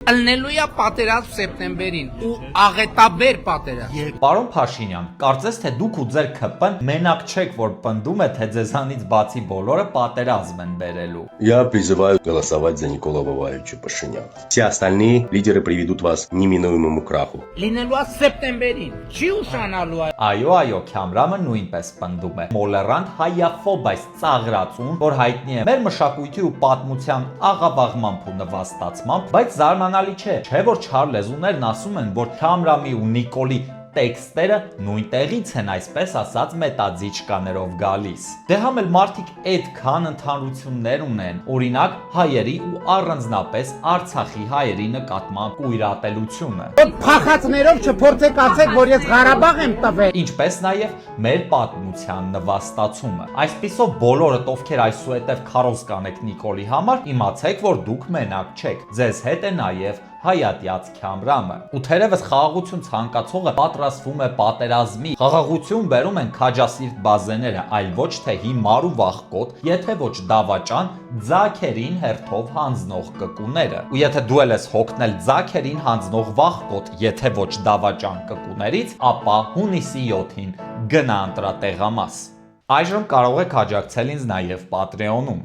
Ելնելու է պատերազմ սեպտեմբերին ու աղետաբեր պատերազմ։ Պարոն Փաշինյան, կարծես թե դուք ու ձեր ԿՊ-ն մենակ չեք, որ պնդում է, թե ձեզանից բացի բոլորը պատերազմ են բերելու։ Я призываю голосовать за Николая Воваевича Пашиняна. Все остальные лидеры приведут вас к неминуемому краху. Լինելու է սեպտեմբերին, չի ուշանալու է։ Այո, Քյամրամը նույնպես պնդում է։ Մոլերանտ հայաֆոբ այս ծաղրածուն, որ հայտնի է մեր մշակույթի ու պատմության աղավաղմամբ ու նվաստացմամբ, բայց զարմանալի չէ, որ չար լեզուներն ասում են, որ Քյամրամի ու Նիկոլի տեքստերը նույն տեղից են, այսպես ասած, մետաձիճկաներով գալիս։ Դե համ էլ մարդիկ այդքան ընդհանրություններ ունեն, օրինակ հայերի ու առանձնապես Արցախի հայերի նկատմամբ կույրատելությունը։ Փախածներով չփորձեք ասեք, որ ես Ղարաբաղ եմ տվել։ Ինչպես նաև մեր պատմության նվաստացումը։ Այսպիսով բոլորդ, ովքեր այսուհետև քարոզ կանեք Նիկոլի համար, իմացեք, որ դուք մենակ չեք։ Ձեզ հետ է նաև հայատյաց Քյամրամը։ Ու թերևս խաղաղություն ցանկացողը պատրաստվում է պատերազմի։ Խաղաղություն բերում են քաջասիրտ բազեները, այլ ոչ թե հիմար ու վախկոտ, եթե ոչ դավաճան, ձագերին հերթով հանձնող կկուները։ Ու եթե դու ես հոգնել ձագերին հանձնող վախկոտ, եթե ոչ դավաճան կկուներից, ապա հունիսի 7-ին գնա ընտրատեղամաս։ Այժմ կարող եք աջակցել ինձ նաև Patreon-ում։